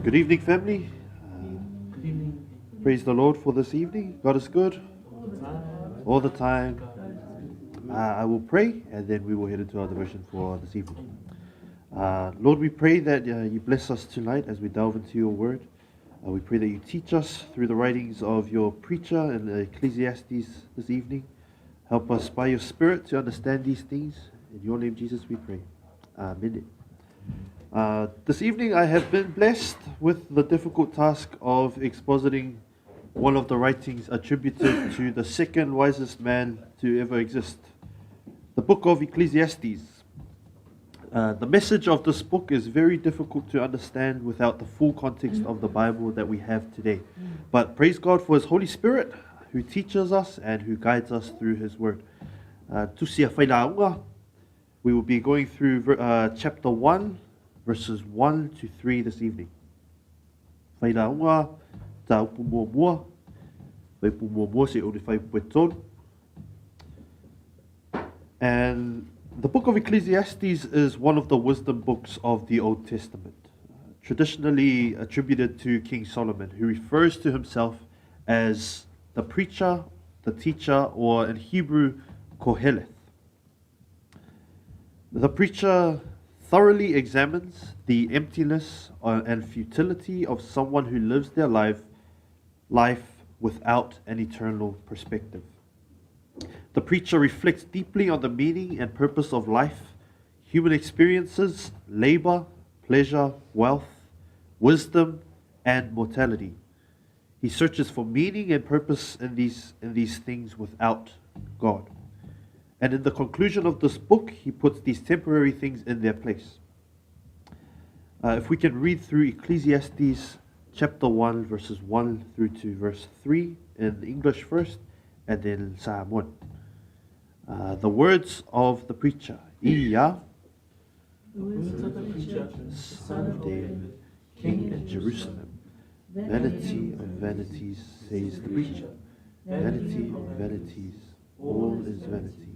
Good evening, family. Praise the Lord for this evening. God is good all the time. I will pray and then we will head into our devotion for this evening. Lord, we pray that you bless us tonight as we delve into your word. We pray that you teach us through the writings of your preacher in Ecclesiastes this evening. Help us by your Spirit to understand these things. In your name, Jesus, we pray. Amen. This evening I have been blessed with the difficult task of expositing one of the writings attributed to the second wisest man to ever exist, the book of Ecclesiastes. The message of this book is very difficult to understand without the full context of the Bible that we have today. But praise God for His Holy Spirit who teaches us and who guides us through His Word. We will be going through chapter 1, verses 1 to 3 this evening. And the book of Ecclesiastes is one of the wisdom books of the Old Testament, traditionally attributed to King Solomon, who refers to himself as the preacher, the teacher, or in Hebrew, Koheleth. The preacher thoroughly examines the emptiness and futility of someone who lives their life without an eternal perspective. The preacher reflects deeply on the meaning and purpose of life, human experiences, labor, pleasure, wealth, wisdom, and mortality. He searches for meaning and purpose in these things without God. And in the conclusion of this book, he puts these temporary things in their place. If we can read through Ecclesiastes chapter 1, verses 1 through to verse 3 in English first, and then in Samoan. The words of the preacher. Iya, The words of the preacher, son of David, king in Jerusalem. Vanity of vanities, says the preacher. Vanity of vanities, all is vanity.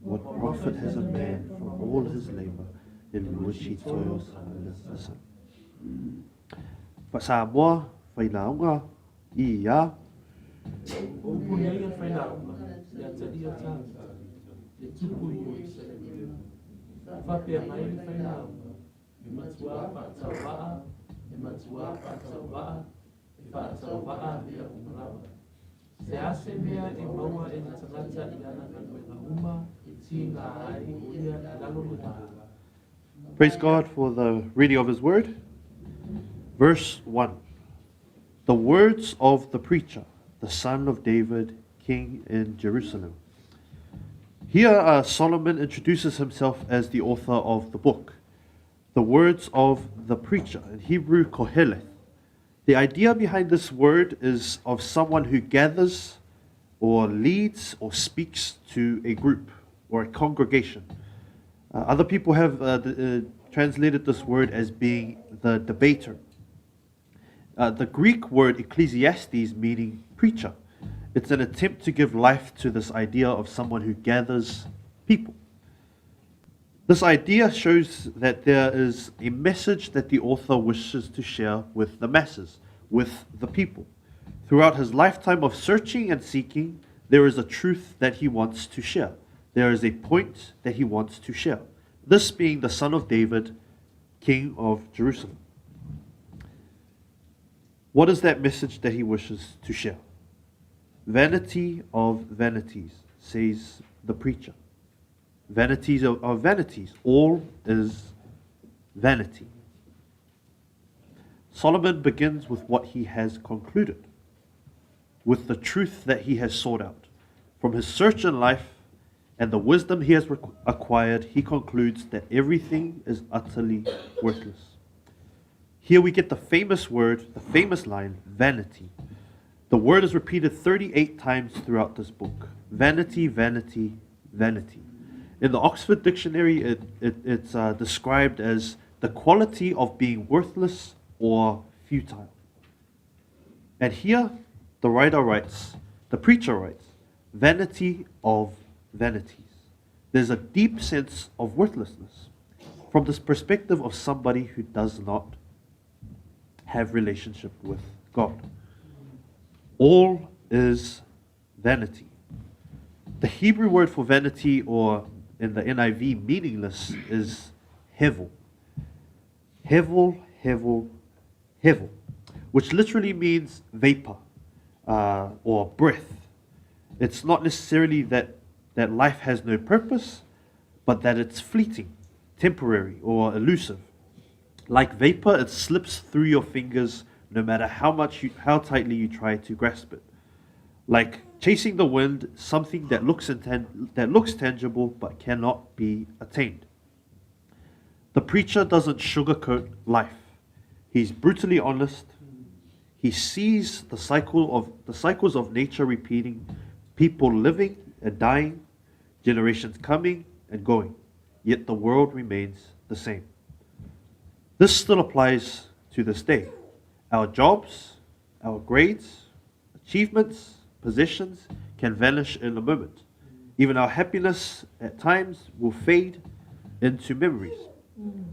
What profit has a man from all his labor in which he toils under the sun? Samoa, whainaunga, iya. Praise God for the reading of His Word. Verse 1. The words of the preacher, the son of David, king in Jerusalem. Here Solomon introduces himself as the author of the book. The words of the preacher, in Hebrew, Koheleth. The idea behind this word is of someone who gathers or leads or speaks to a group or a congregation. Other people have translated this word as being the debater. The Greek word Ecclesiastes meaning preacher. It's an attempt to give life to this idea of someone who gathers people. This idea shows that there is a message that the author wishes to share with the masses, with the people. Throughout his lifetime of searching and seeking, there is a truth that he wants to share. There is a point that he wants to share. This being the son of David, king of Jerusalem. What is that message that he wishes to share? Vanity of vanities, says the preacher. Vanities of vanities. All is vanity. Solomon begins with what he has concluded, with the truth that he has sought out. From his search in life and the wisdom he has acquired, he concludes that everything is utterly worthless. Here we get the famous word, the famous line, vanity. The word is repeated 38 times throughout this book. Vanity, vanity, vanity. In the Oxford Dictionary, it's described as the quality of being worthless or futile. And here, the writer writes, the preacher writes, vanity of vanities. There's a deep sense of worthlessness from this perspective of somebody who does not have relationship with God. All is vanity. The Hebrew word for vanity, or in the NIV, meaningless, is hevel. Hevel, hevel, hevel, which literally means vapor or breath. It's not necessarily that life has no purpose, but that it's fleeting, temporary, or elusive. Like vapor, it slips through your fingers no matter how tightly you try to grasp it. Like chasing the wind, something that looks tangible but cannot be attained. The preacher doesn't sugarcoat life. He's brutally honest. He sees the cycles of nature repeating, people living and dying, generations coming and going, yet the world remains the same. This still applies to this day. Our jobs, our grades, achievements, possessions can vanish in a moment. Even our happiness at times will fade into memories.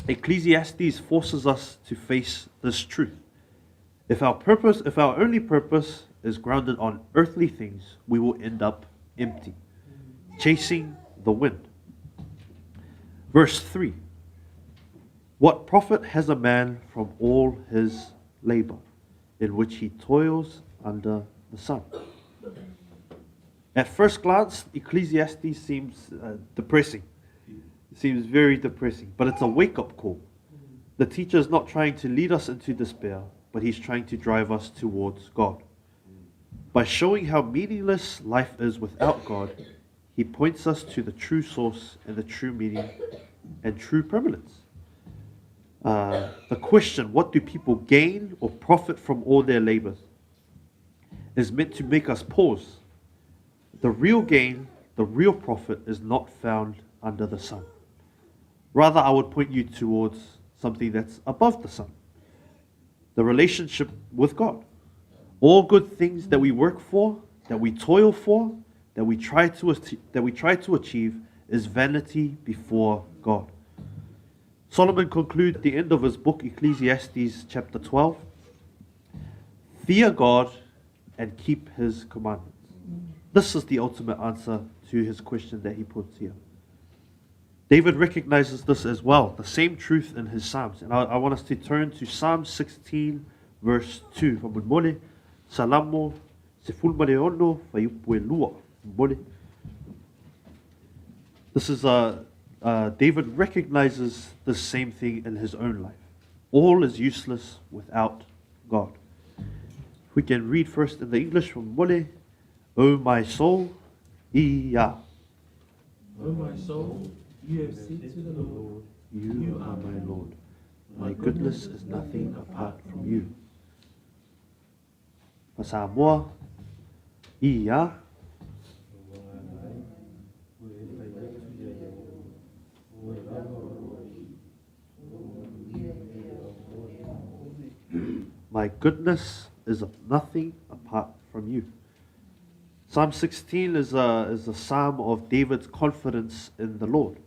Ecclesiastes forces us to face this truth. If our only purpose is grounded on earthly things, we will end up empty, chasing the wind. Verse 3. What profit has a man from all his labor, in which he toils under the sun? At first glance, Ecclesiastes seems depressing. It seems very depressing, but it's a wake-up call. The teacher is not trying to lead us into despair, but he's trying to drive us towards God. By showing how meaningless life is without God, he points us to the true source and the true meaning and true permanence. The question, what do people gain or profit from all their labors, is meant to make us pause. The real gain, the real profit is not found under the sun. Rather, I would point you towards something that's above the sun. The relationship with God. All good things that we work for, that we toil for, that we try to achieve is vanity before God. Solomon concludes the end of his book, Ecclesiastes chapter 12. Fear God and keep his commandments. This is the ultimate answer to his question that he puts here. David recognizes this as well, the same truth in his Psalms. And I want us to turn to Psalm 16, verse 2. Salamo se fulmareono fayupuelua. This is David recognizes the same thing in his own life. All is useless without God. We can read first in the English from Mole. O my soul, iya. O my soul, you have said to the Lord, You are my Lord. My goodness is nothing apart from you. Samoa, iya. My goodness is of nothing apart from you. Psalm 16 is a psalm of David's confidence in the Lord,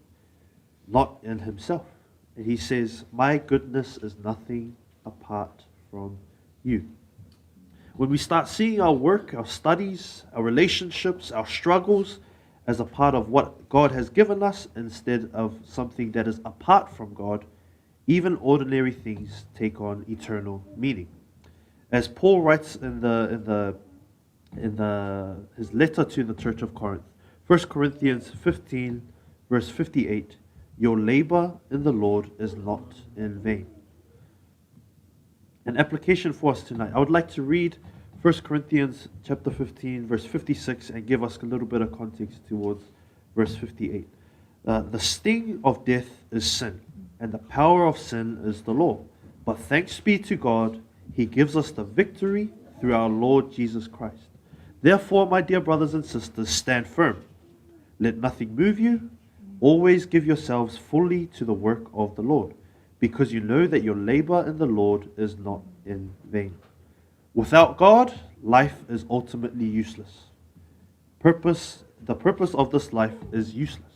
not in himself. And he says, my goodness is nothing apart from you. When we start seeing our work, our studies, our relationships, our struggles as a part of what God has given us instead of something that is apart from God, even ordinary things take on eternal meaning. As Paul writes in his letter to the church of Corinth, 1 Corinthians 15, verse 58, your labor in the Lord is not in vain. An application for us tonight. I would like to read 1 Corinthians chapter 15, verse 56, and give us a little bit of context towards verse 58. The sting of death is sin, and the power of sin is the law. But thanks be to God, He gives us the victory through our Lord Jesus Christ. Therefore, my dear brothers and sisters, stand firm. Let nothing move you. Always give yourselves fully to the work of the Lord, because you know that your labor in the Lord is not in vain. Without God, life is ultimately useless. The purpose of this life is useless.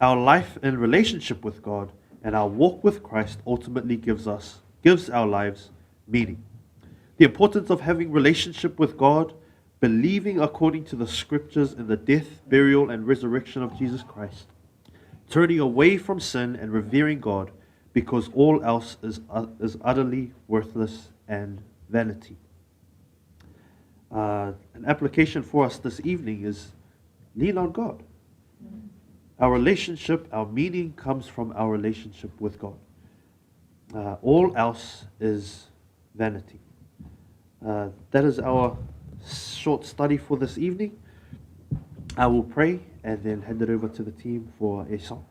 Our life in relationship with God and our walk with Christ ultimately gives us gives our lives meaning. The importance of having relationship with God, believing according to the scriptures in the death, burial, and resurrection of Jesus Christ, turning away from sin and revering God because all else is utterly worthless and vanity. An application for us this evening is lean on God. Our relationship, our meaning comes from our relationship with God. All else is vanity. That is our short study for this evening. I will pray and then hand it over to the team for a song.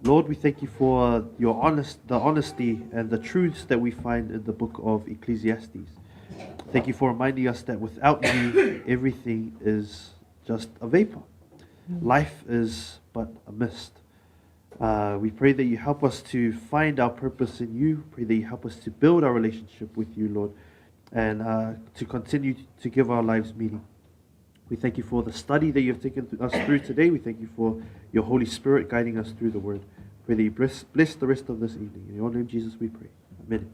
Lord, we thank you for the honesty and the truths that we find in the book of Ecclesiastes. Thank you for reminding us that without you, everything is just a vapor. Life is but a mist. We pray that you help us to find our purpose in you. Pray that you help us to build our relationship with you, Lord, and to continue to give our lives meaning. We thank you for the study that you have taken us through today. We thank you for your Holy Spirit guiding us through the word. Pray that you bless the rest of this evening. In your name, Jesus, we pray. Amen.